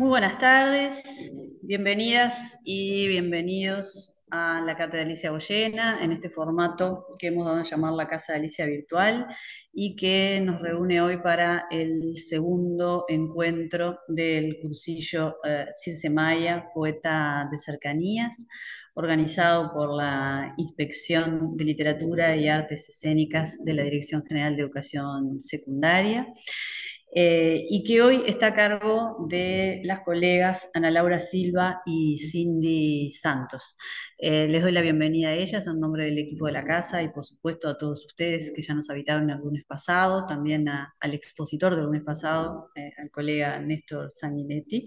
Muy buenas tardes, bienvenidas y bienvenidos a la Cátedra Alicia Goyena en este formato que hemos dado a llamar la Casa de Alicia Virtual y que nos reúne hoy para el segundo encuentro del cursillo Circe Maya, Poeta de Cercanías, organizado por la Inspección de Literatura y Artes Escénicas de la Dirección General de Educación Secundaria y que hoy está a cargo de las colegas Ana Laura Silva y Cindy Santos. Les doy la bienvenida a ellas en nombre del equipo de la casa y por supuesto a todos ustedes que ya nos habitaron el lunes pasado, también al expositor del lunes pasado, al colega Néstor Sanguinetti.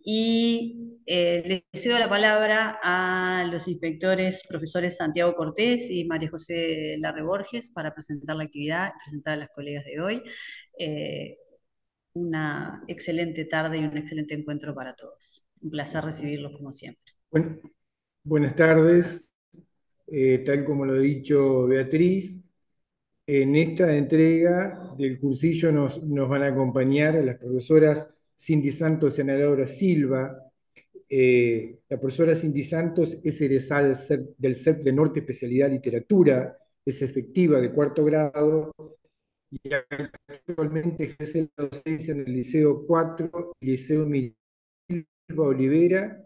Y les cedo la palabra a los inspectores, profesores Santiago Cortés y María José Larre Borges para presentar la actividad y presentar a las colegas de hoy. Eh, una excelente tarde y un excelente encuentro para todos. Un placer recibirlos como siempre. Bueno, buenas tardes. Tal como lo ha dicho Beatriz, en esta entrega del cursillo nos van a acompañar las profesoras Cindy Santos y Ana Laura Silva. La profesora Cindy Santos es egresada del CEP de Norte Especialidad Literatura, es efectiva de cuarto grado y actualmente ejerce la docencia en el Liceo 4 y Liceo Milva Olivera.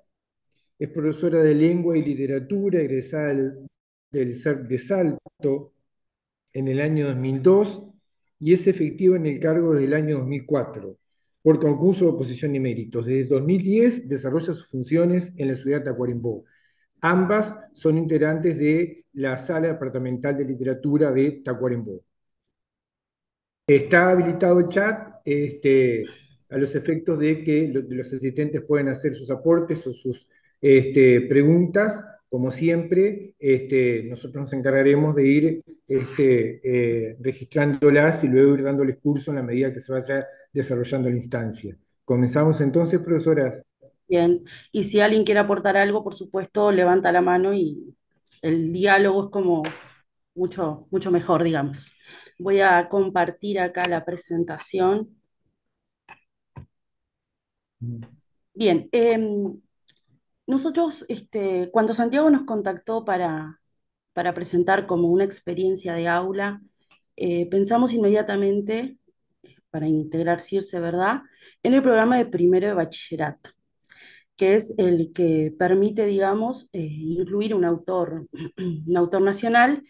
Es profesora de Lengua y Literatura, egresada del CERP de Salto en el año 2002 y es efectiva en el cargo desde el año 2004 por concurso de oposición y méritos. Desde 2010 desarrolla sus funciones en la ciudad de Tacuarembó. Ambas son integrantes de la Sala Departamental de Literatura de Tacuarembó. Está habilitado el chat a los efectos de que los asistentes pueden hacer sus aportes o sus preguntas. Como siempre, nosotros nos encargaremos de ir registrándolas y luego ir dándoles curso en la medida que se vaya desarrollando la instancia. Comenzamos entonces, profesoras. Bien, y si alguien quiere aportar algo, por supuesto, levanta la mano y el diálogo es como mucho mejor, digamos. Voy a compartir acá la presentación. Bien, nosotros, cuando Santiago nos contactó para presentar como una experiencia de aula, pensamos inmediatamente, para integrar CIRSE, ¿verdad?, en el programa de primero de bachillerato, que es el que permite, digamos, incluir un autor nacional,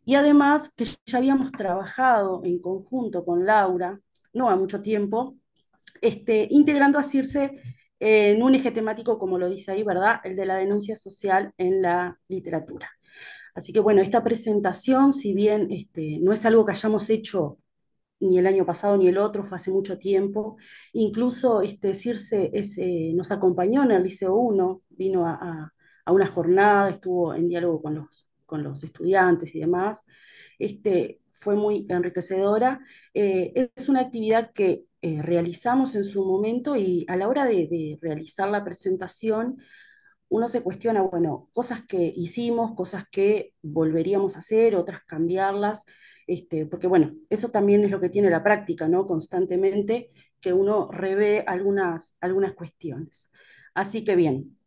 y además que ya habíamos trabajado en conjunto con Laura, no a mucho tiempo, integrando a CIRSE en un eje temático, como lo dice ahí, ¿verdad?, el de la denuncia social en la literatura. Así que bueno, esta presentación, si bien no es algo que hayamos hecho ni el año pasado ni el otro, fue hace mucho tiempo. Incluso Circe nos acompañó en el Liceo 1, vino a una jornada, estuvo en diálogo con los estudiantes y demás. Fue muy enriquecedora. Es una actividad que realizamos en su momento y a la hora de realizar la presentación, uno se cuestiona, bueno, cosas que hicimos, cosas que volveríamos a hacer, otras cambiarlas, porque bueno, eso también es lo que tiene la práctica, ¿no? Constantemente que uno revé algunas cuestiones. Así que bien,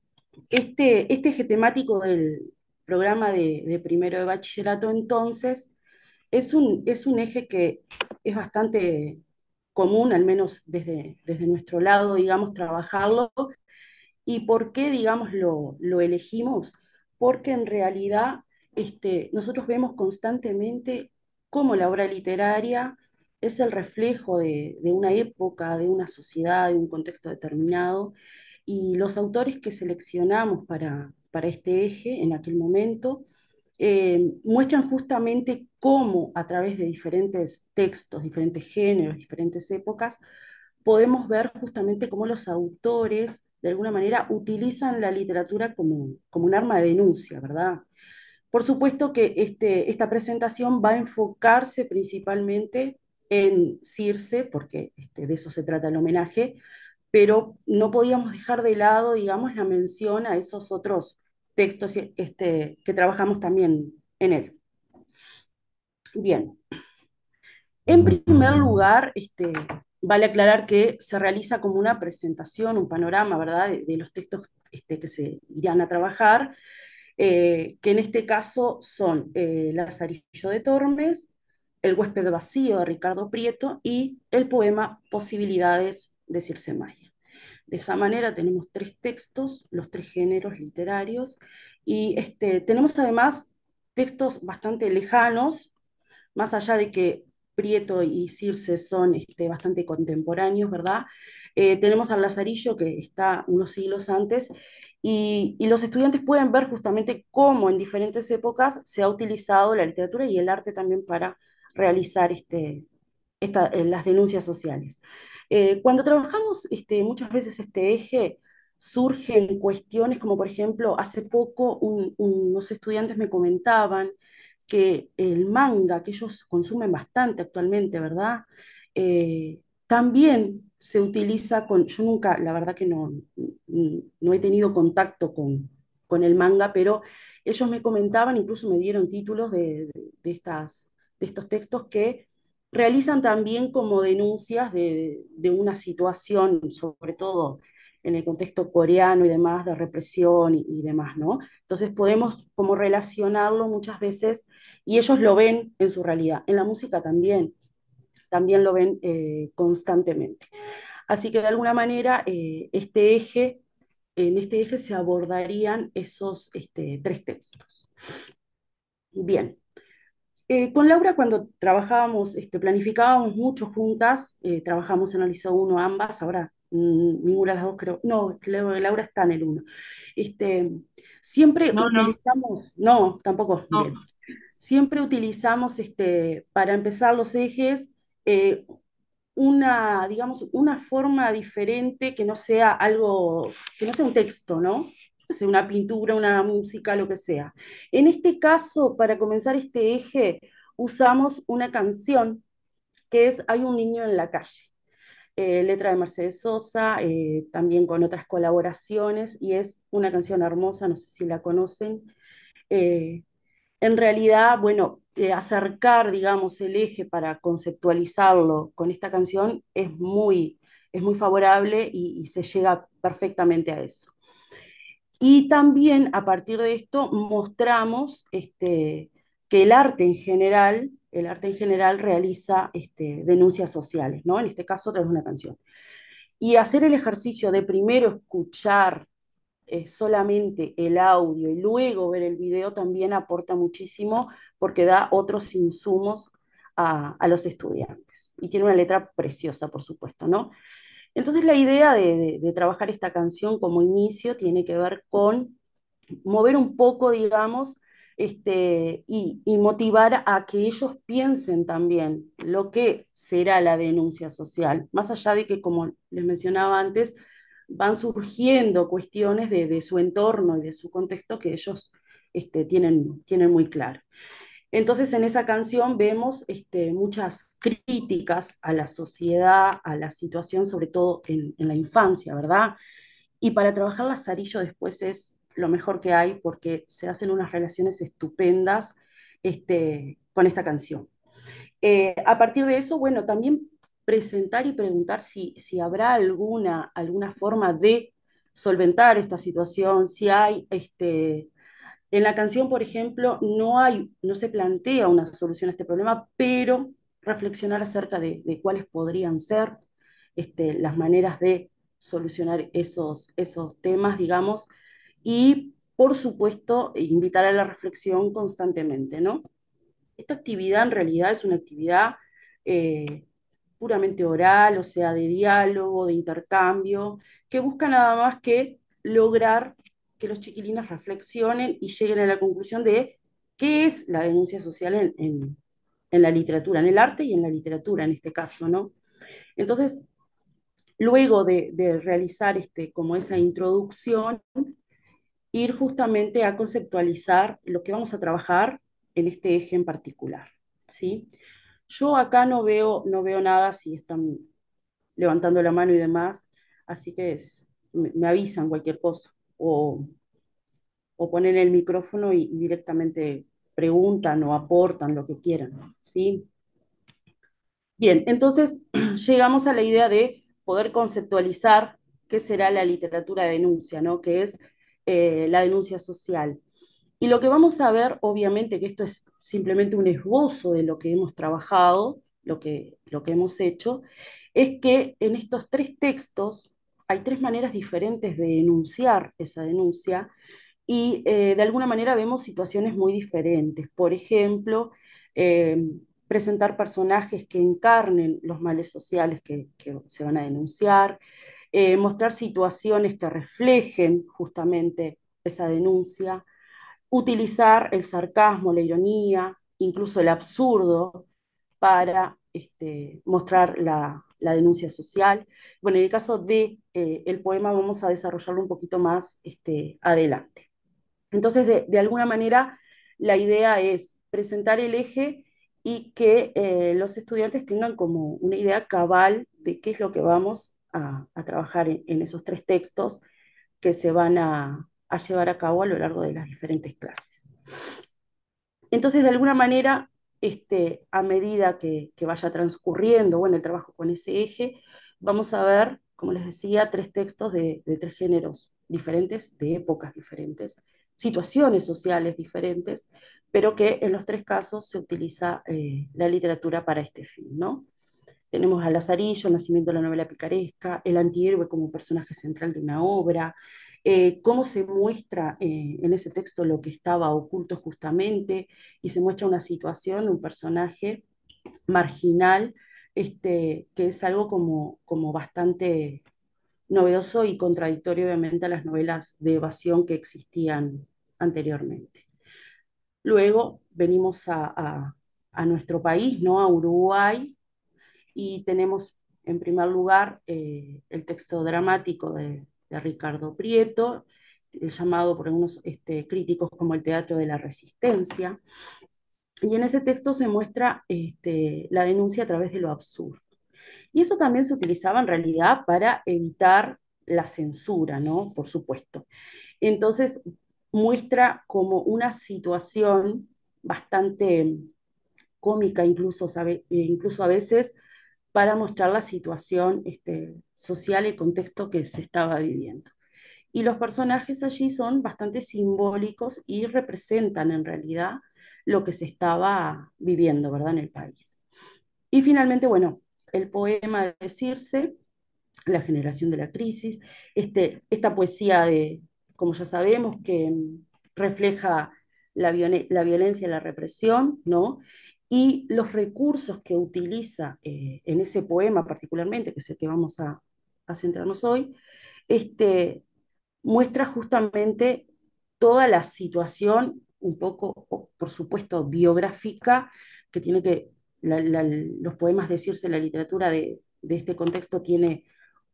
este eje temático del programa de primero de bachillerato entonces es un eje que es bastante común, al menos desde nuestro lado, digamos, trabajarlo. ¿Y por qué, digamos, lo elegimos? Porque en realidad nosotros vemos constantemente cómo la obra literaria es el reflejo de una época, de una sociedad, de un contexto determinado, y los autores que seleccionamos para este eje en aquel momento muestran justamente cómo a través de diferentes textos, diferentes géneros, diferentes épocas, podemos ver justamente cómo los autores, de alguna manera, utilizan la literatura como un arma de denuncia, ¿verdad? Por supuesto que esta presentación va a enfocarse principalmente en Circe, porque de eso se trata el homenaje, pero no podíamos dejar de lado, digamos, la mención a esos otros textos que trabajamos también en él. Bien, en primer lugar, vale aclarar que se realiza como una presentación, un panorama, ¿verdad?, de los textos que se irán a trabajar, que en este caso son Lazarillo de Tormes, El huésped vacío de Ricardo Prieto y el poema Posibilidades de Circe Maya. De esa manera tenemos tres textos, los tres géneros literarios, y tenemos además textos bastante lejanos, más allá de que Prieto y Circe son bastante contemporáneos, ¿verdad? Tenemos al Lazarillo que está unos siglos antes y los estudiantes pueden ver justamente cómo en diferentes épocas se ha utilizado la literatura y el arte también para realizar las denuncias sociales. Cuando trabajamos muchas veces este eje, surgen cuestiones como, por ejemplo, hace poco unos estudiantes me comentaban que el manga, que ellos consumen bastante actualmente, ¿verdad? También se utiliza yo nunca, la verdad que no he tenido contacto con el manga, pero ellos me comentaban, incluso me dieron títulos de estos textos que realizan también como denuncias de una situación, sobre todo en el contexto coreano y demás, de represión y demás, ¿no? Entonces podemos como relacionarlo muchas veces y ellos lo ven en su realidad. En la música también lo ven constantemente. Así que de alguna manera en este eje se abordarían esos tres textos. Bien. Con Laura cuando trabajábamos, planificábamos mucho juntas, trabajamos en el Liceo 1 ambas, ahora ninguna de las dos creo, no, creo que Laura está en el uno. Este, siempre No, no, utilizamos, no, tampoco, no. bien, siempre utilizamos para empezar los ejes eh, digamos, una forma diferente que no sea algo, que no sea un texto, ¿no? Que sea una pintura, una música, lo que sea. En este caso, para comenzar este eje, usamos una canción que es Hay un niño en la calle. Letra de Mercedes Sosa, también con otras colaboraciones, y es una canción hermosa, no sé si la conocen. Eh, en realidad, bueno, acercar, digamos, el eje para conceptualizarlo con esta canción es muy favorable y se llega perfectamente a eso. Y también a partir de esto mostramos que el arte en general realiza denuncias sociales, ¿no? En este caso, a través de una canción. Y hacer el ejercicio de primero escuchar solamente el audio y luego ver el video también aporta muchísimo porque da otros insumos a los estudiantes. Y tiene una letra preciosa, por supuesto, ¿no? Entonces la idea de trabajar esta canción como inicio tiene que ver con mover un poco, digamos, y motivar a que ellos piensen también lo que será la denuncia social, más allá de que, como les mencionaba antes, van surgiendo cuestiones de su entorno y de su contexto que ellos tienen muy claro. Entonces, en esa canción vemos muchas críticas a la sociedad, a la situación, sobre todo en la infancia, ¿verdad? Y para trabajar Lazarillo después es lo mejor que hay porque se hacen unas relaciones estupendas con esta canción. A partir de eso, bueno, también presentar y preguntar si habrá alguna forma de solventar esta situación, si hay en la canción, por ejemplo, no se plantea una solución a este problema, pero reflexionar acerca de cuáles podrían ser las maneras de solucionar esos temas, digamos, y por supuesto, invitar a la reflexión constantemente, ¿no? Esta actividad en realidad es una actividad eh, puramente oral, o sea, de diálogo, de intercambio, que busca nada más que lograr que los chiquilines reflexionen y lleguen a la conclusión de qué es la denuncia social en la literatura, en el arte y en la literatura en este caso, ¿no? Entonces, luego de realizar como esa introducción, ir justamente a conceptualizar lo que vamos a trabajar en este eje en particular, ¿sí? Yo acá no veo nada si están levantando la mano y demás, así que me avisan cualquier cosa o ponen el micrófono y directamente preguntan o aportan lo que quieran, ¿sí? Bien, entonces llegamos a la idea de poder conceptualizar qué será la literatura de denuncia, ¿no? Que es la denuncia social. Y lo que vamos a ver, obviamente, que esto es simplemente un esbozo de lo que hemos trabajado, lo que hemos hecho, es que en estos tres textos hay tres maneras diferentes de enunciar esa denuncia y de alguna manera vemos situaciones muy diferentes. Por ejemplo, eh, presentar personajes que encarnen los males sociales que se van a denunciar, mostrar situaciones que reflejen justamente esa denuncia, utilizar el sarcasmo, la ironía, incluso el absurdo para mostrar la denuncia social. Bueno, en el caso de el poema vamos a desarrollarlo un poquito más adelante. Entonces, de alguna manera, la idea es presentar el eje y que los estudiantes tengan como una idea cabal de qué es lo que vamos a trabajar en esos tres textos que se van a llevar a cabo a lo largo de las diferentes clases. Entonces, de alguna manera, a medida que vaya transcurriendo, bueno, el trabajo con ese eje, vamos a ver, como les decía, tres textos de tres géneros diferentes, de épocas diferentes, situaciones sociales diferentes, pero que en los tres casos se utiliza la literatura para este fin, ¿no? Tenemos a Lazarillo, Nacimiento de la novela picaresca, el antihéroe como personaje central de una obra, cómo se muestra en ese texto lo que estaba oculto justamente, y se muestra una situación, un personaje marginal, que es algo como bastante novedoso y contradictorio obviamente a las novelas de evasión que existían anteriormente. Luego venimos a nuestro país, ¿no? A Uruguay, y tenemos en primer lugar el texto dramático de Ricardo Prieto, llamado por algunos críticos como el teatro de la resistencia. Y en ese texto se muestra la denuncia a través de lo absurdo. Y eso también se utilizaba en realidad para evitar la censura, ¿no? Por supuesto. Entonces muestra como una situación bastante cómica, incluso a veces para mostrar la situación social y contexto que se estaba viviendo. Y los personajes allí son bastante simbólicos y representan en realidad lo que se estaba viviendo, ¿verdad?, en el país. Y finalmente, bueno, el poema de Circe, La generación de la crisis, esta poesía de, como ya sabemos, que refleja la violencia y la represión, ¿no? Y los recursos que utiliza en ese poema particularmente, que es el que vamos a centrarnos hoy, este, muestra justamente toda la situación, un poco, por supuesto, biográfica, que tiene que, los poemas decirse, la literatura de este contexto tiene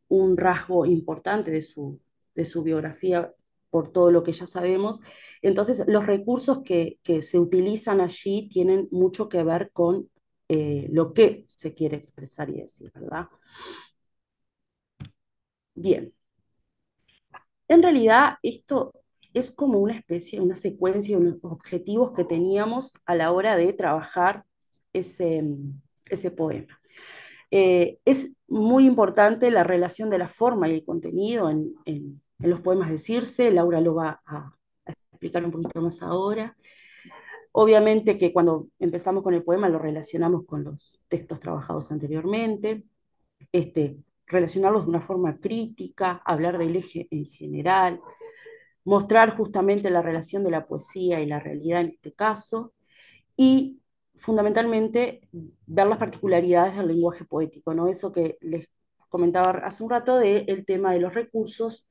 un rasgo importante de su biografía por todo lo que ya sabemos. Entonces, los recursos que se utilizan allí tienen mucho que ver con lo que se quiere expresar y decir, ¿verdad? Bien, en realidad esto es como una especie, una secuencia de unos objetivos que teníamos a la hora de trabajar ese, ese poema. Es muy importante la relación de la forma y el contenido en los poemas de Circe. Laura lo va a explicar un poquito más ahora. Obviamente que cuando empezamos con el poema lo relacionamos con los textos trabajados anteriormente, relacionarlos de una forma crítica, hablar del eje en general, mostrar justamente la relación de la poesía y la realidad en este caso, y fundamentalmente ver las particularidades del lenguaje poético, ¿no? Eso que les comentaba hace un rato del tema de los recursos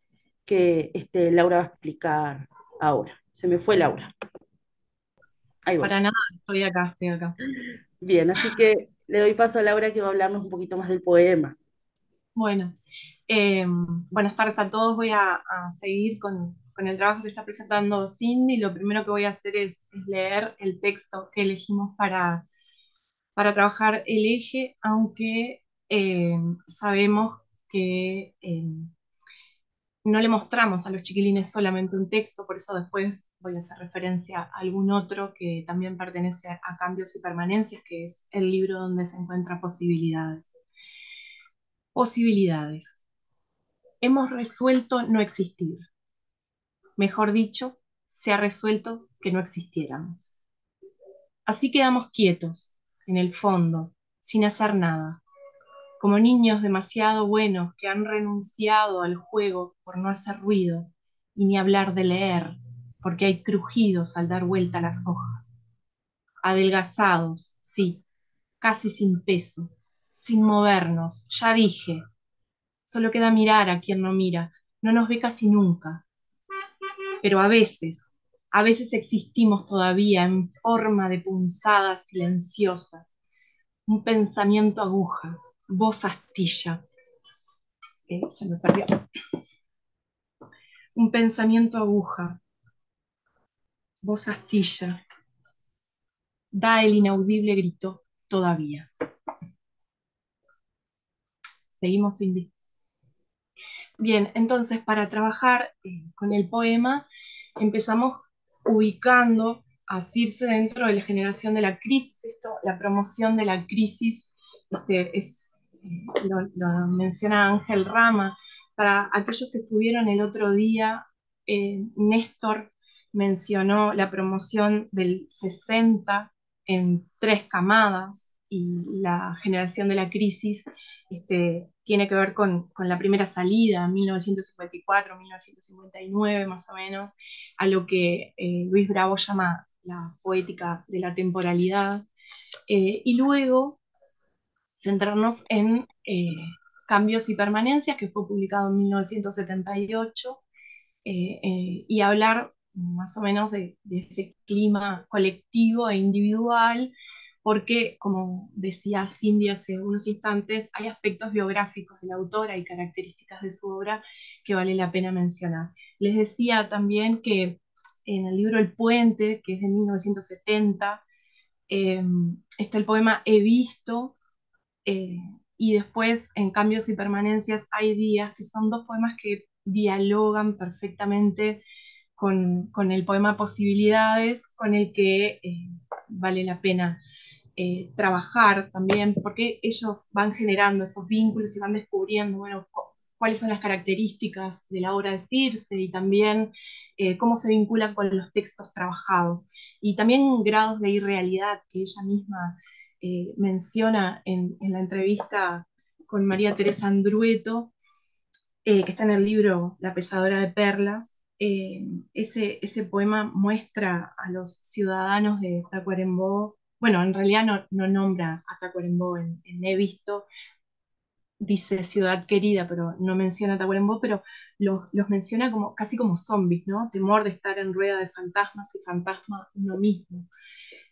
que Laura va a explicar ahora. Se me fue Laura. Ahí voy. Para nada, estoy acá, estoy acá. Bien, así que le doy paso a Laura que va a hablarnos un poquito más del poema. Bueno, buenas tardes a todos. Voy a seguir con el trabajo que está presentando Cindy. Lo primero que voy a hacer es leer el texto que elegimos para trabajar el eje, aunque sabemos que no le mostramos a los chiquilines solamente un texto, por eso después voy a hacer referencia a algún otro que también pertenece a Cambios y Permanencias, que es el libro donde se encuentra Posibilidades. Posibilidades. Hemos resuelto no existir. Mejor dicho, se ha resuelto que no existiéramos. Así quedamos quietos, en el fondo, sin hacer nada, como niños demasiado buenos que han renunciado al juego por no hacer ruido, y ni hablar de leer, porque hay crujidos al dar vuelta a las hojas. Adelgazados, sí, casi sin peso, sin movernos, ya dije. Solo queda mirar a quien no mira, no nos ve casi nunca. Pero a veces existimos todavía en forma de punzadas silenciosas, un pensamiento aguja, voz astilla. Se me perdió. Un pensamiento aguja, voz astilla, da el inaudible grito todavía. Seguimos, Cindy. Bien, entonces para trabajar con el poema empezamos ubicando a Circe dentro de la generación de la crisis. Esto, la promoción de la crisis, lo menciona Ángel Rama. Para aquellos que estuvieron el otro día, Néstor mencionó la promoción del 60 en 3 camadas, y la generación de la crisis tiene que ver con la primera salida, 1954, 1959 más o menos, a lo que Luis Bravo llama la poética de la temporalidad, y luego centrarnos en Cambios y Permanencias, que fue publicado en 1978, y hablar más o menos de ese clima colectivo e individual, porque, como decía Cindy hace unos instantes, hay aspectos biográficos de la autora y características de su obra que vale la pena mencionar. Les decía también que en el libro El Puente, que es de 1970, está el poema He visto, eh, y después en Cambios y Permanencias hay días, que son 2 poemas que dialogan perfectamente con el poema Posibilidades, con el que vale la pena trabajar también, porque ellos van generando esos vínculos y van descubriendo, bueno, cuáles son las características de la obra de Circe, y también cómo se vinculan con los textos trabajados, y también grados de irrealidad que ella misma menciona en la entrevista con María Teresa Andrueto, que está en el libro La Pesadora de Perlas. Ese poema muestra a los ciudadanos de Tacuarembó. Bueno, en realidad no nombra a Tacuarembó en He visto, dice ciudad querida, pero no menciona a Tacuarembó, pero los menciona como, casi como zombies, ¿no? Temor de estar en rueda de fantasmas y fantasma uno mismo.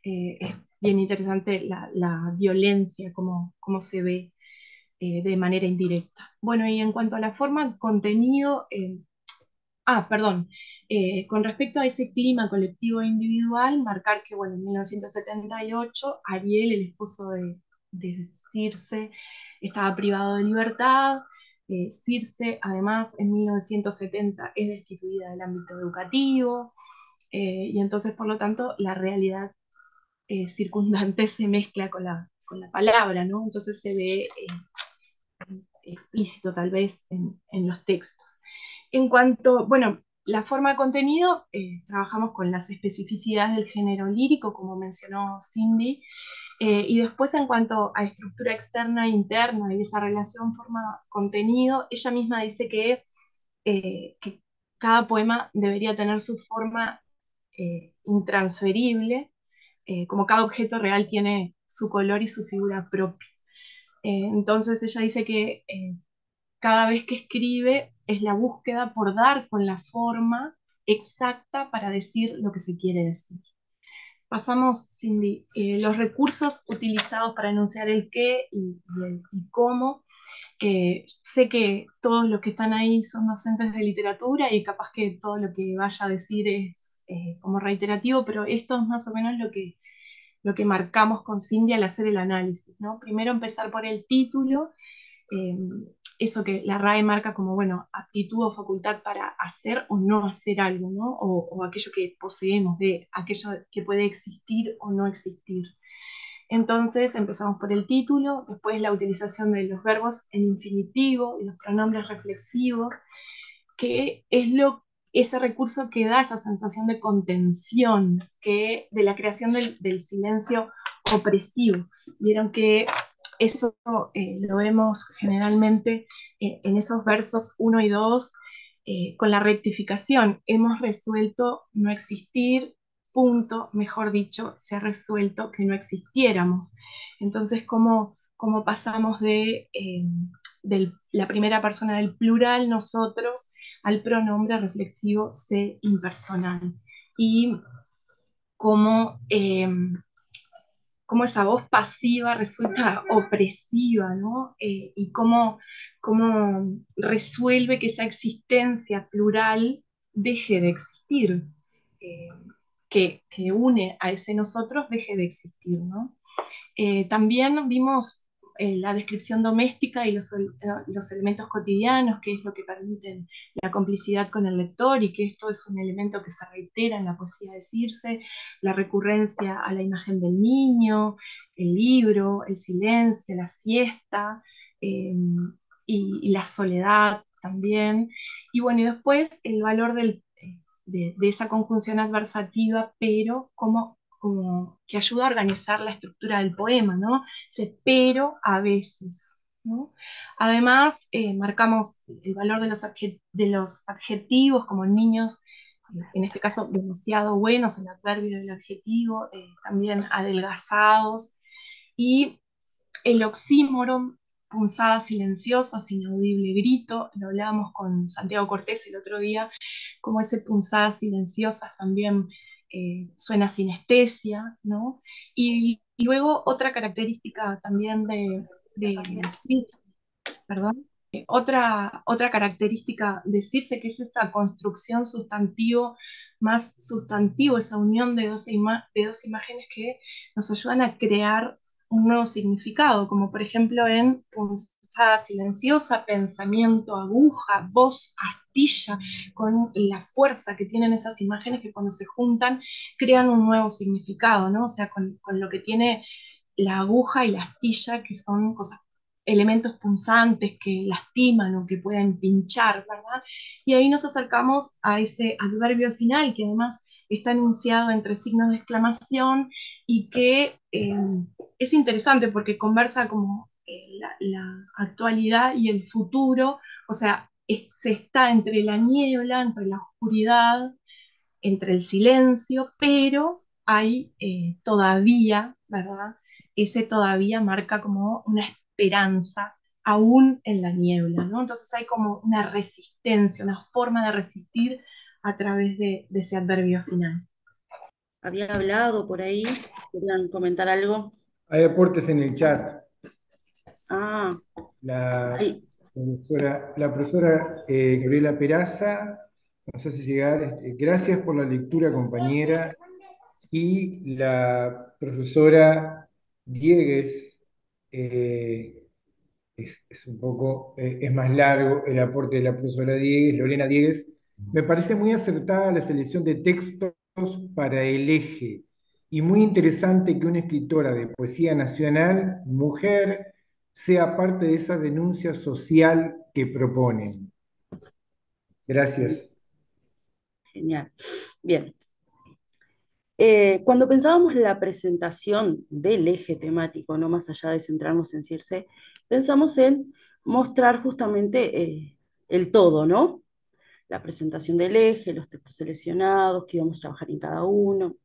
Es bien interesante la violencia, cómo se ve de manera indirecta. Bueno, y en cuanto a la forma, contenido, perdón, con respecto a ese clima colectivo e individual, marcar que, bueno, en 1978, Ariel, el esposo de Circe, estaba privado de libertad. Circe, además, en 1970 es destituida del ámbito educativo, y entonces, por lo tanto, la realidad circundante se mezcla con la palabra, ¿no? Entonces se ve explícito tal vez en los textos. En cuanto, bueno, la forma de contenido, trabajamos con las especificidades del género lírico, como mencionó Cindy, y después en cuanto a estructura externa e interna y esa relación forma-contenido, ella misma dice que cada poema debería tener su forma intransferible, como cada objeto real tiene su color y su figura propia. Entonces ella dice que cada vez que escribe es la búsqueda por dar con la forma exacta para decir lo que se quiere decir. Pasamos, Cindy, los recursos utilizados para enunciar el qué y cómo. Sé que todos los que están ahí son docentes de literatura y capaz que todo lo que vaya a decir es como reiterativo, pero esto es más o menos lo que marcamos con Cindy al hacer el análisis, ¿no? Primero empezar por el título, eso que la RAE marca como, bueno, aptitud o facultad para hacer o no hacer algo, ¿no? O aquello que poseemos, de aquello que puede existir o no existir. Entonces empezamos por el título, después la utilización de los verbos en infinitivo y los pronombres reflexivos, que es ese recurso que da esa sensación de contención, de la creación del silencio opresivo. Vieron que eso lo vemos generalmente en esos versos 1 y 2, con la rectificación. Hemos resuelto no existir, punto, mejor dicho, se ha resuelto que no existiéramos. Entonces, ¿cómo pasamos de la primera persona del plural, nosotros, al pronombre reflexivo se impersonal? Y cómo, cómo esa voz pasiva resulta opresiva, ¿no? Y cómo resuelve que esa existencia plural deje de existir, eh, que une a ese nosotros deje de existir, ¿no? También vimos la descripción doméstica y los elementos cotidianos, que es lo que permiten la complicidad con el lector, y que esto es un elemento que se reitera en la poesía de Circe, la recurrencia a la imagen del niño, el libro, el silencio, la siesta, y la soledad también. Y bueno, y después el valor de esa conjunción adversativa, pero como que ayuda a organizar la estructura del poema, ¿no? Pero a veces, ¿no? Además, marcamos el valor de los adjetivos como niños, en este caso demasiado buenos, el adverbio del adjetivo, también adelgazados, y el oxímoron, punzadas silenciosas, inaudible grito. Lo hablábamos con Santiago Cortés el otro día, como ese punzadas silenciosas también suena sinestesia, ¿no? Y luego otra característica también perdón, otra característica de Circe, que es esa construcción sustantivo más sustantivo, esa unión de dos imágenes que nos ayudan a crear un nuevo significado, como por ejemplo en punzada silenciosa, pensamiento, aguja, voz, astilla, con la fuerza que tienen esas imágenes que cuando se juntan crean un nuevo significado, ¿no? O sea, con lo que tiene la aguja y la astilla, que son cosas, elementos punzantes que lastiman o que pueden pinchar, ¿verdad? Y ahí nos acercamos a ese adverbio final, que además está enunciado entre signos de exclamación, y que es interesante porque conversa como la actualidad y el futuro. O sea, se está entre la niebla, entre la oscuridad, entre el silencio, pero hay todavía, ¿verdad? Ese todavía marca como una esperanza aún en la niebla, ¿no? Entonces hay como una resistencia, una forma de resistir a través de ese adverbio final. Había hablado por ahí, si querían comentar algo. Hay aportes en el chat. Ah, La ahí, profesora Gabriela Peraza nos hace llegar, gracias por la lectura, compañera. Y la profesora Diegues, es un poco, es más largo el aporte de la profesora Diegues, Lorena Diegues. Me parece muy acertada la selección de textos para el eje y muy interesante que una escritora de poesía nacional, mujer, sea parte de esa denuncia social que proponen. Gracias. genial. Bien. Cuando pensábamos la presentación del eje temático, no más allá de centrarnos en Circe, pensamos en mostrar justamente el todo, ¿no? La presentación del eje, los textos seleccionados, que íbamos a trabajar en cada uno,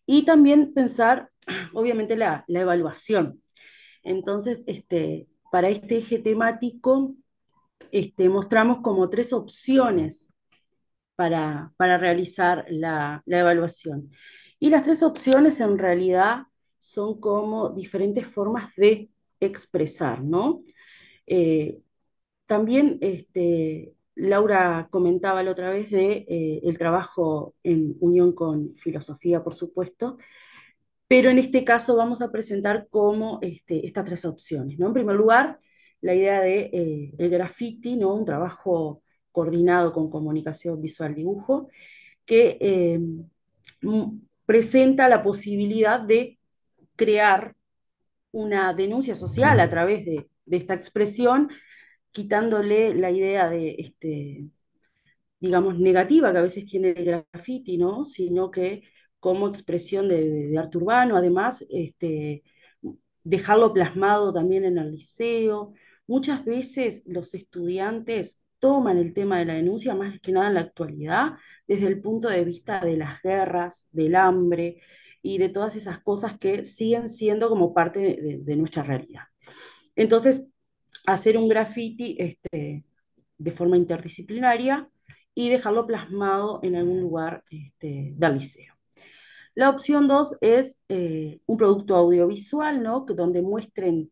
y también pensar, obviamente, la evaluación. Entonces, para este eje temático, mostramos como tres opciones para realizar la evaluación. Y las tres opciones en realidad son como diferentes formas de expresar, ¿no? Eh, También Laura comentaba la otra vez de el trabajo en unión con filosofía, por supuesto, pero en este caso vamos a presentar como estas tres opciones, ¿no? En primer lugar, la idea de el graffiti, ¿no? Un trabajo coordinado con comunicación visual dibujo, que presenta la posibilidad de crear una denuncia social a través de esta expresión, quitándole la idea de, digamos, negativa que a veces tiene el graffiti, ¿no? Sino que como expresión de arte urbano, además, dejarlo plasmado también en el liceo. Muchas veces los estudiantes toman el tema de la denuncia, más que nada en la actualidad, desde el punto de vista de las guerras, del hambre y de todas esas cosas que siguen siendo como parte de nuestra realidad. Entonces, hacer un graffiti de forma interdisciplinaria y dejarlo plasmado en algún lugar del liceo. La opción 2 es un producto audiovisual, ¿no? Donde muestren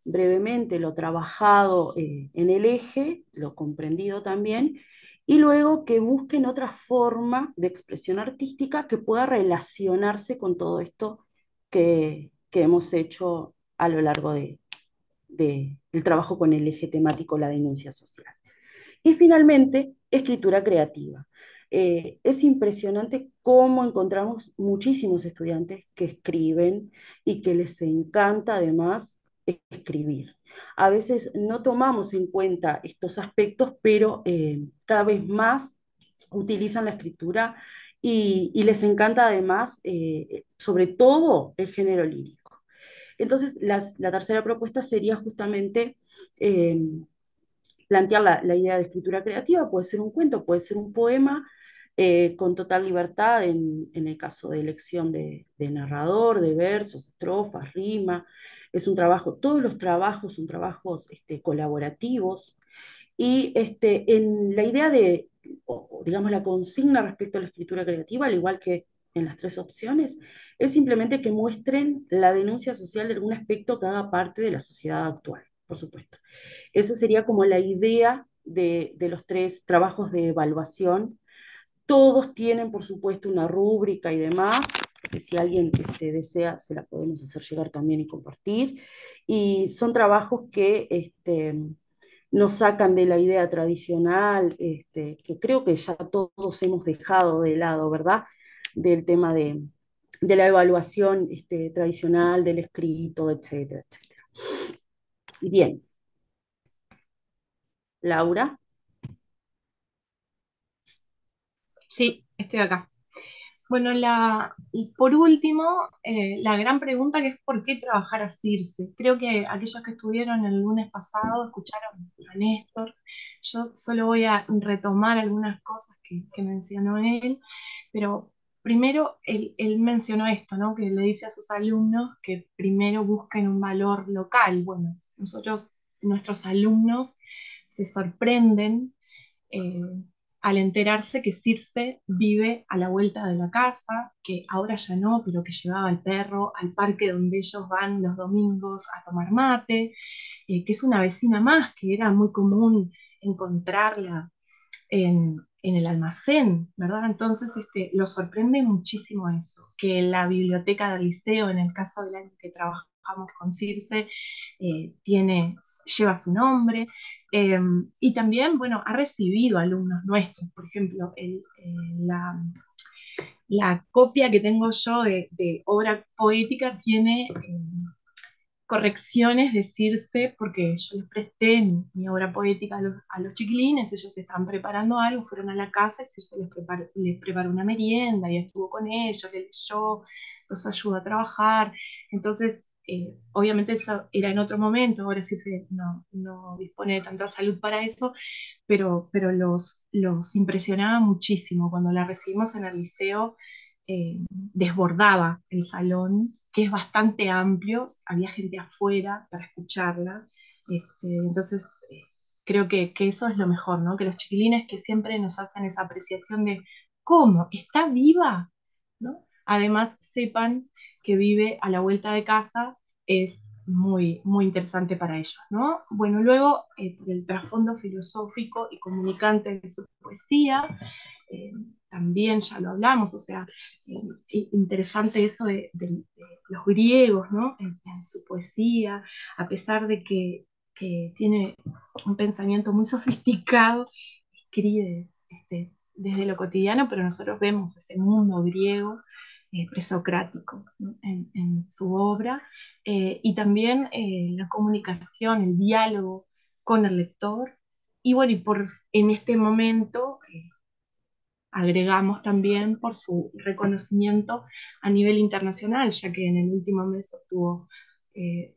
brevemente lo trabajado en el eje, lo comprendido también, y luego que busquen otra forma de expresión artística que pueda relacionarse con todo esto que hemos hecho a lo largo del trabajo con el eje temático, la denuncia social. Y finalmente, escritura creativa. Es impresionante cómo encontramos muchísimos estudiantes que escriben y que les encanta además escribir. A veces no tomamos en cuenta estos aspectos, pero cada vez más utilizan la escritura y les encanta además, sobre todo, el género lírico. Entonces, la tercera propuesta sería justamente plantear la idea de escritura creativa, puede ser un cuento, puede ser un poema, con total libertad en el caso de elección de narrador, de versos, estrofas, rima. Es un trabajo, todos los trabajos son trabajos colaborativos y en la idea de, o digamos, la consigna respecto a la escritura creativa, al igual que en las tres opciones, es simplemente que muestren la denuncia social de algún aspecto que haga parte de la sociedad actual, por supuesto. Esa sería como la idea de los tres trabajos de evaluación. Todos tienen, por supuesto, una rúbrica y demás, que si alguien desea, se la podemos hacer llegar también y compartir. Y son trabajos que nos sacan de la idea tradicional, que creo que ya todos hemos dejado de lado, ¿verdad? Del tema de la evaluación tradicional, del escrito, etcétera, etcétera. Bien, Laura. Sí, estoy acá. Bueno, y por último, la gran pregunta que es ¿por qué trabajar a Circe? Creo que aquellos que estuvieron el lunes pasado escucharon a Néstor. Yo solo voy a retomar algunas cosas que mencionó él, pero primero él mencionó esto, ¿no? Que le dice a sus alumnos que primero busquen un valor local. Bueno, nuestros alumnos se sorprenden eh, al enterarse que Circe vive a la vuelta de la casa, que ahora ya no, pero que llevaba al perro al parque donde ellos van los domingos a tomar mate, que es una vecina más, que era muy común encontrarla en el almacén, ¿verdad? Entonces, lo sorprende muchísimo eso, que la biblioteca del liceo, en el caso del año que trabajamos con Circe, lleva su nombre, eh, y también, bueno, ha recibido alumnos nuestros, por ejemplo, la copia que tengo yo de obra poética tiene correcciones de Circe, porque yo les presté mi obra poética a los chiquilines, ellos están preparando algo, fueron a la casa y Circe les preparó una merienda y estuvo con ellos, les leyó, los ayudó a trabajar. Entonces, obviamente eso era en otro momento, ahora Circe no dispone de tanta salud para eso, pero los impresionaba muchísimo. Cuando la recibimos en el liceo, desbordaba el salón, que es bastante amplio, había gente afuera para escucharla. Entonces, creo que eso es lo mejor, ¿no? Que los chiquilines que siempre nos hacen esa apreciación de cómo está viva, ¿no? Además, sepan que vive a la vuelta de casa, es muy, muy interesante para ellos, ¿no? Bueno, luego, por el trasfondo filosófico y comunicante de su poesía, eh, también ya lo hablamos, o sea, interesante eso de los griegos, ¿no? En su poesía, a pesar de que que tiene un pensamiento muy sofisticado, escribe desde lo cotidiano, pero nosotros vemos ese mundo griego presocrático, ¿no? En su obra, y también la comunicación, el diálogo con el lector, y bueno, en este momento agregamos también por su reconocimiento a nivel internacional, ya que en el último mes obtuvo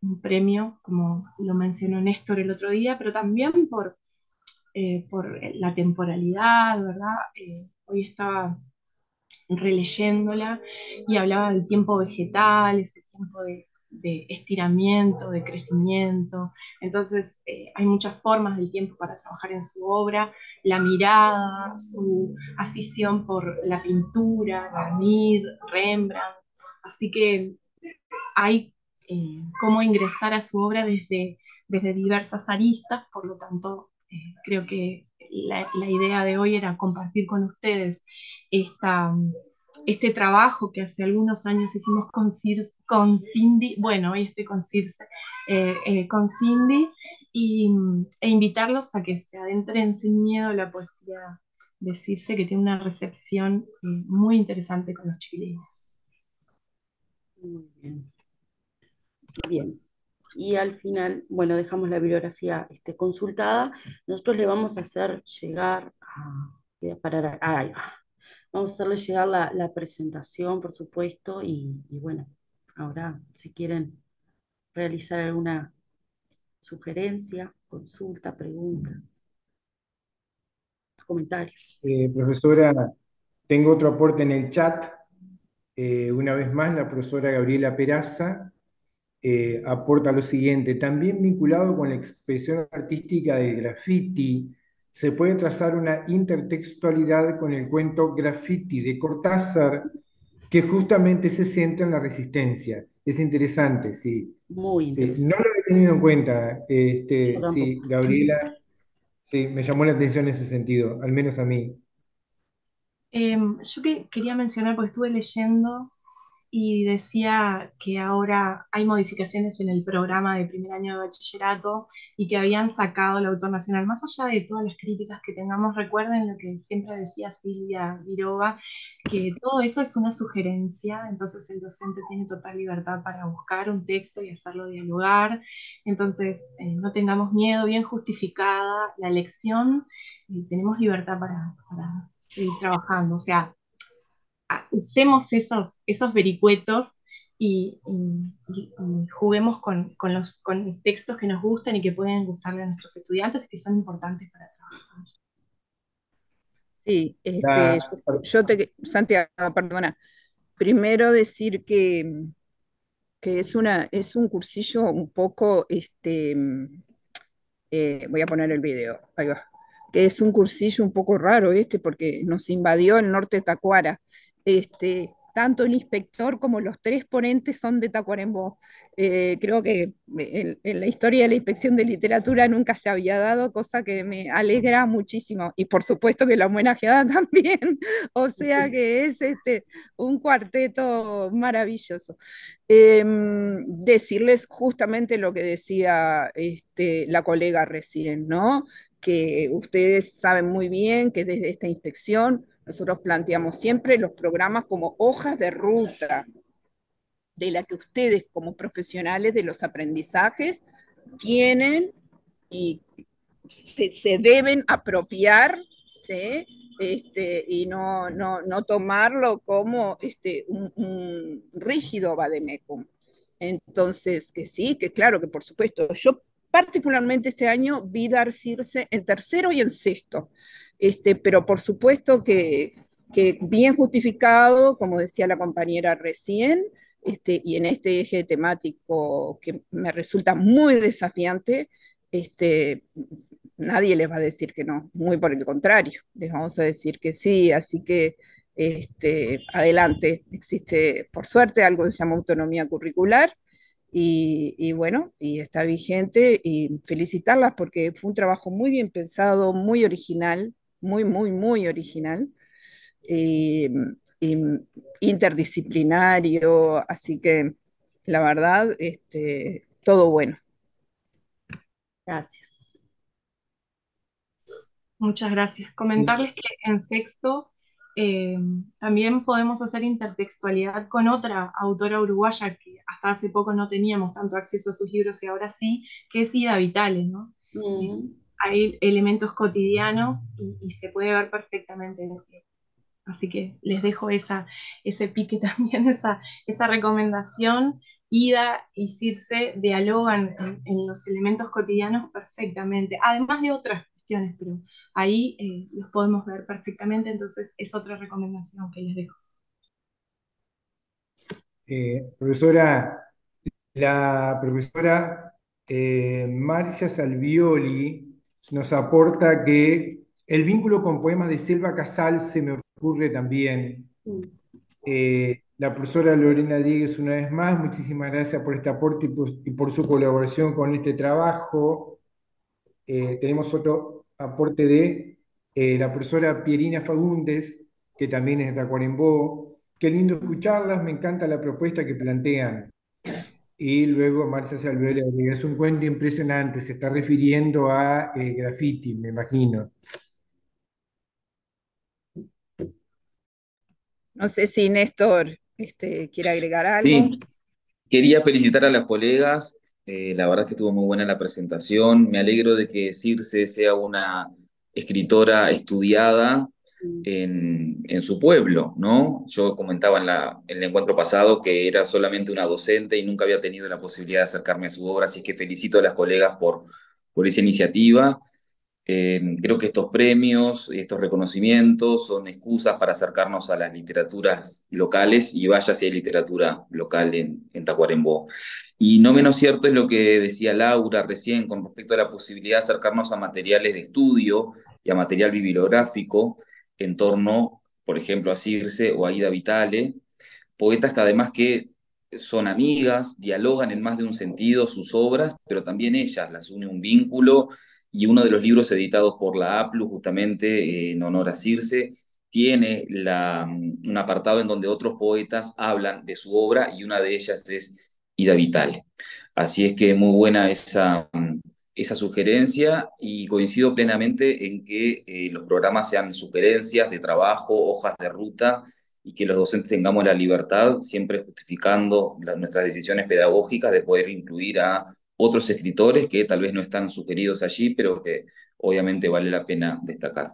un premio, como lo mencionó Néstor el otro día, pero también por la temporalidad, ¿verdad? Hoy estaba releyéndola y hablaba del tiempo vegetal, ese tiempo de estiramiento, de crecimiento. Entonces, hay muchas formas del tiempo para trabajar en su obra, la mirada, su afición por la pintura, Vermeer, Rembrandt. Así que hay cómo ingresar a su obra desde diversas aristas, por lo tanto, creo que la idea de hoy era compartir con ustedes esta, este trabajo que hace algunos años hicimos con Cindy, bueno, hoy estoy con Circe, con Cindy, e invitarlos a que se adentren sin miedo a la poesía de Circe, que tiene una recepción muy interesante con los chiquilines. Muy bien. Bien. Y al final, bueno, dejamos la bibliografía consultada. Nosotros le vamos a hacer llegar voy a parar ahí va. Vamos a hacerle llegar la presentación, por supuesto, y bueno, ahora si quieren realizar alguna sugerencia, consulta, pregunta, comentario. Profesora, tengo otro aporte en el chat. Una vez más, la profesora Gabriela Peraza aporta lo siguiente: también vinculado con la expresión artística del graffiti, se puede trazar una intertextualidad con el cuento Graffiti de Cortázar, que justamente se centra en la resistencia. Es interesante, sí. Muy Sí, no interesante. lo he tenido en cuenta, Yo tampoco. sí, Gabriela, sí, me llamó la atención en ese sentido, al menos a mí. Yo quería mencionar, porque estuve leyendo y decía que ahora hay modificaciones en el programa de primer año de bachillerato y que habían sacado el autor nacional. Más allá de todas las críticas que tengamos, recuerden lo que siempre decía Silvia Virova, que todo eso es una sugerencia, entonces el docente tiene total libertad para buscar un texto y hacerlo dialogar. Entonces, no tengamos miedo, bien justificada la elección, tenemos libertad para seguir trabajando. O sea, usemos esos vericuetos y juguemos con textos que nos gustan y que pueden gustarle a nuestros estudiantes y que son importantes para trabajar. Sí, La- Santiago, perdona, primero decir que es un cursillo un poco, voy a poner el video, ahí va, que es un cursillo un poco raro porque nos invadió el norte de Tacuara. Tanto el inspector como los tres ponentes son de Tacuarembó. Creo que en la historia de la inspección de literatura nunca se había dado, cosa que me alegra muchísimo. Y por supuesto que la homenajeada también. O sea que es un cuarteto maravilloso. Decirles justamente lo que decía la colega recién, ¿no? Que ustedes saben muy bien que desde esta inspección nosotros planteamos siempre los programas como hojas de ruta de la que ustedes como profesionales de los aprendizajes tienen y se deben apropiar, ¿sí? Y no tomarlo como un rígido vademecum. Entonces, que sí, que claro, que por supuesto, yo particularmente este año vi dar Circe en tercero y en sexto, pero por supuesto que bien justificado, como decía la compañera recién, y en este eje temático que me resulta muy desafiante, este, nadie les va a decir que no, muy por el contrario, les vamos a decir que sí, así que adelante, existe por suerte algo que se llama autonomía curricular y bueno, y está vigente y felicitarlas porque fue un trabajo muy bien pensado, muy original, muy original. eh, eh, Interdisciplinario, así que la verdad, todo bueno. Gracias. Muchas gracias. Comentarles que en sexto eh, también podemos hacer intertextualidad con otra autora uruguaya que hasta hace poco no teníamos tanto acceso a sus libros y ahora sí, que es Ida Vitale, ¿no? Eh, Mm. Hay elementos cotidianos y se puede ver perfectamente. Así que les dejo ese pique también, esa recomendación. Ida y Circe dialogan en los elementos cotidianos perfectamente, además de otras cuestiones, pero ahí los podemos ver perfectamente, entonces es otra recomendación que les dejo. Profesora, la profesora Marcia Salvioli nos aporta que el vínculo con poemas de Selva Casal se me ocurre también. Mm. La profesora Lorena Díez, una vez más, muchísimas gracias por este aporte y por su colaboración con este trabajo. Tenemos otro aporte de la profesora Pierina Fagundes, que también es de Tacuarembó. Qué lindo escucharlas, me encanta la propuesta que plantean. Y luego Marcia Salvera, es un cuento impresionante, se está refiriendo a graffiti, me imagino. No sé si Néstor quiere agregar algo. Sí, quería felicitar a las colegas, la verdad que estuvo muy buena la presentación, me alegro de que Circe sea una escritora estudiada Mm. en su pueblo, ¿no? Yo comentaba en el encuentro pasado que era solamente una docente y nunca había tenido la posibilidad de acercarme a su obra, así que felicito a las colegas por esa iniciativa. Creo que estos premios, estos reconocimientos son excusas para acercarnos a las literaturas locales y vaya si hay literatura local en Tacuarembó. Y no menos cierto es lo que decía Laura recién con respecto a la posibilidad de acercarnos a materiales de estudio y a material bibliográfico en torno, por ejemplo, a Circe o a Ida Vitale, poetas que además que son amigas, dialogan en más de un sentido sus obras, pero también ellas las une un vínculo y uno de los libros editados por la APLU, justamente en honor a Circe, tiene un apartado en donde otros poetas hablan de su obra y una de ellas es Ida Vitale. Así es que muy buena esa sugerencia y coincido plenamente en que los programas sean sugerencias de trabajo, hojas de ruta y que los docentes tengamos la libertad, siempre justificando nuestras decisiones pedagógicas, de poder incluir a otros escritores que tal vez no están sugeridos allí, pero que obviamente vale la pena destacar.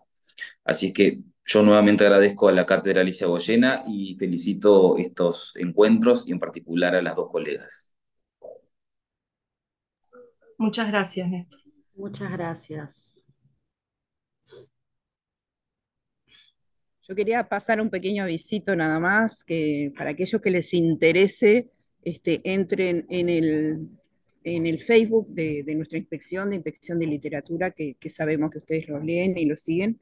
Así que yo nuevamente agradezco a la Cátedra Alicia Goyena y felicito estos encuentros y en particular a las dos colegas. Muchas gracias, Néstor. Muchas gracias. Yo quería pasar un pequeño avisito nada más, que para aquellos que les interese, entren en el Facebook de nuestra inspección, de Inspección de Literatura, que sabemos que ustedes lo leen y lo siguen.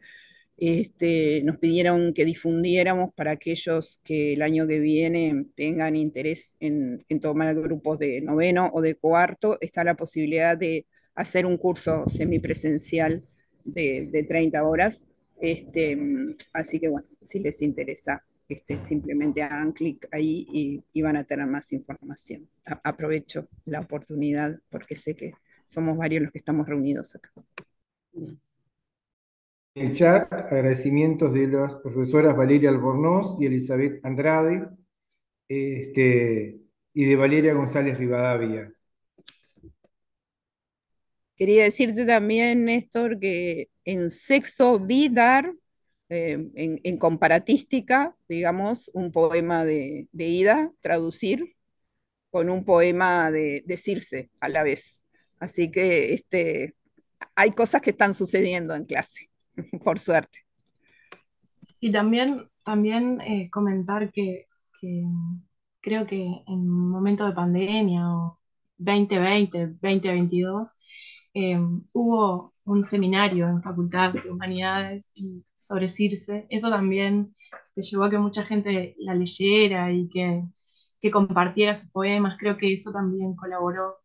Nos pidieron que difundiéramos para aquellos que el año que viene tengan interés en tomar grupos de noveno o de cuarto, está la posibilidad de hacer un curso semipresencial de 30 horas. Así que bueno, si les interesa, simplemente hagan clic ahí y van a tener más información. Aprovecho la oportunidad porque sé que somos varios los que estamos reunidos acá. Bien. En el chat, agradecimientos de las profesoras Valeria Albornoz y Elizabeth Andrade, y de Valeria González Rivadavia. Quería decirte también, Néstor, que en sexto vi dar, en comparatística, digamos, un poema de Ida, traducir, con un poema de Circe a la vez. Así que hay cosas que están sucediendo en clase, por suerte. Y también comentar que creo que en un momento de pandemia o 2020, 2022, hubo un seminario en Facultad de Humanidades sobre Circe. Eso también te llevó a que mucha gente la leyera y que compartiera sus poemas. Creo que eso también colaboró.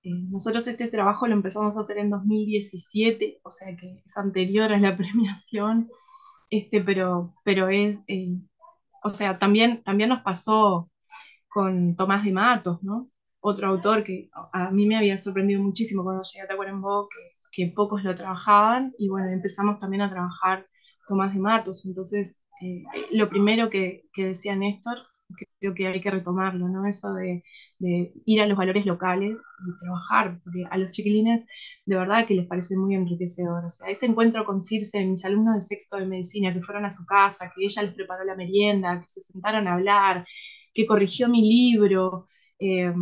Nosotros este trabajo lo empezamos a hacer en 2017, o sea que es anterior a la premiación, pero o sea, también nos pasó con Tomás de Matos, ¿no? otro autor que a mí me había sorprendido muchísimo cuando llegué a Tacuarembó, que pocos lo trabajaban, y bueno, empezamos también a trabajar Tomás de Matos. Entonces, lo primero que decía Néstor, que creo que hay que retomarlo, ¿no? Eso de ir a los valores locales y trabajar, porque a los chiquilines de verdad que les parece muy enriquecedor. O sea, ese encuentro con Circe, mis alumnos de sexto de medicina que fueron a su casa, que ella les preparó la merienda, que se sentaron a hablar, que corrigió mi libro, eh,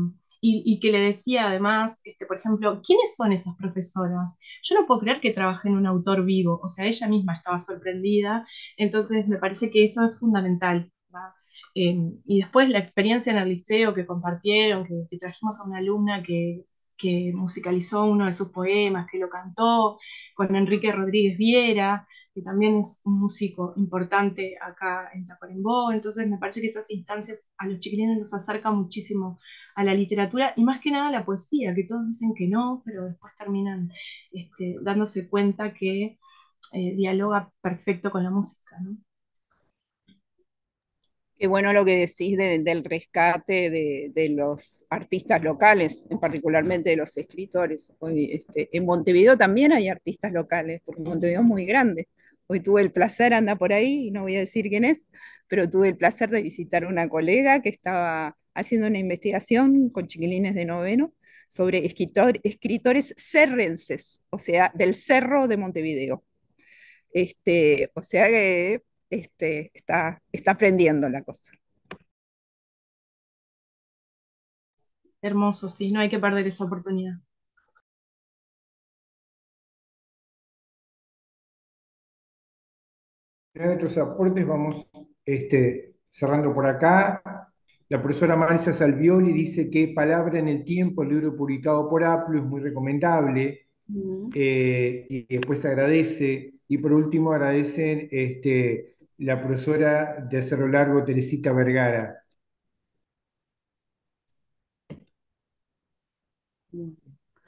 y que le decía además, por ejemplo, ¿quiénes son esas profesoras? Yo no puedo creer que trabaje en un autor vivo, o sea, ella misma estaba sorprendida, entonces me parece que eso es fundamental, ¿va? Y después la experiencia en el liceo que compartieron, que trajimos a una alumna que musicalizó uno de sus poemas, que lo cantó con Enrique Rodríguez Viera, que también es un músico importante acá en Tacuarembó. Entonces me parece que esas instancias a los chiquilines los acercan muchísimo a la literatura y más que nada a la poesía, que todos dicen que no, pero después terminan dándose cuenta que dialoga perfecto con la música, ¿no? Qué bueno lo que decís del rescate de los artistas locales, particularmente de los escritores. Hoy, en Montevideo también hay artistas locales, porque Montevideo es muy grande. Hoy tuve el placer, anda por ahí, y no voy a decir quién es, pero tuve el placer de visitar una colega que estaba haciendo una investigación con chiquilines de noveno sobre escritores serrenses, o sea, del Cerro de Montevideo. O sea que está aprendiendo la cosa. Hermoso, sí, no hay que perder esa oportunidad. En otros aportes vamos cerrando por acá. La profesora Marisa Salvioli dice que Palabra en el Tiempo, el libro publicado por Aplo, es muy recomendable. Y después agradece. Y por último agradecen la profesora de Cerro Largo, Teresita Vergara.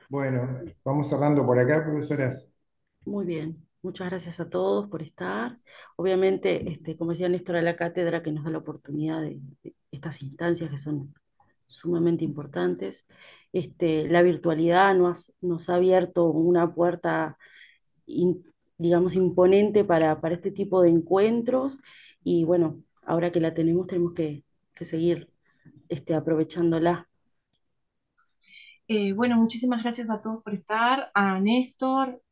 Bueno, vamos cerrando por acá, profesoras. Muy bien, muchas gracias a todos por estar. Obviamente, como decía Néstor, a la cátedra que nos da la oportunidad de estas instancias que son sumamente importantes. La virtualidad nos ha abierto una puerta, in- digamos, imponente para este tipo de encuentros y bueno, ahora que la tenemos que seguir aprovechándola. Bueno, muchísimas gracias a todos por estar, a Néstor,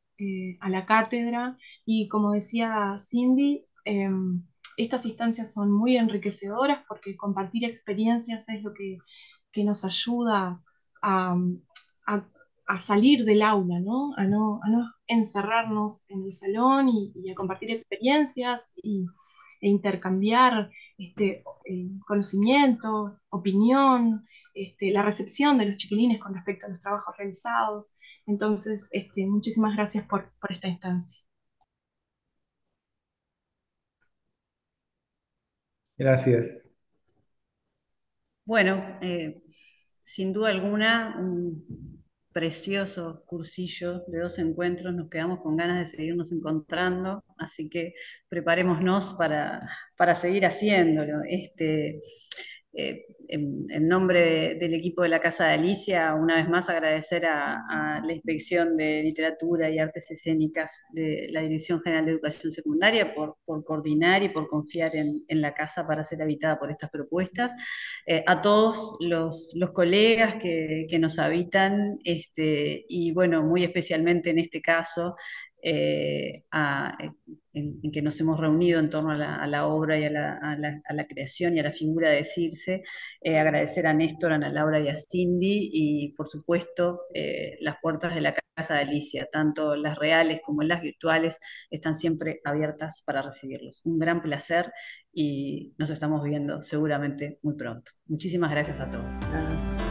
a la cátedra y como decía Cindy, estas instancias son muy enriquecedoras porque compartir experiencias es lo que nos ayuda a, a- a salir del aula, ¿no? A no encerrarnos en el salón y a compartir experiencias e intercambiar conocimiento, opinión, la recepción de los chiquilines con respecto a los trabajos realizados. Entonces, muchísimas gracias por esta instancia. Gracias. Bueno, sin duda alguna, un precioso cursillo de 2 encuentros. Nos quedamos con ganas de seguirnos encontrando, así que preparémonos para seguir haciéndolo. En nombre del equipo de la Casa de Alicia, una vez más agradecer a la Inspección de Literatura y Artes Escénicas de la Dirección General de Educación Secundaria por coordinar y por confiar en la casa para ser habitada por estas propuestas. A todos los colegas que nos habitan, y bueno, muy especialmente en este caso, en que nos hemos reunido en torno a la obra y a la creación y a la figura de Circe. Agradecer a Néstor, a Ana Laura y a Cindy, y por supuesto las puertas de la Casa de Alicia, tanto las reales como las virtuales, están siempre abiertas para recibirlos. Un gran placer y nos estamos viendo seguramente muy pronto. Muchísimas gracias a todos. Gracias.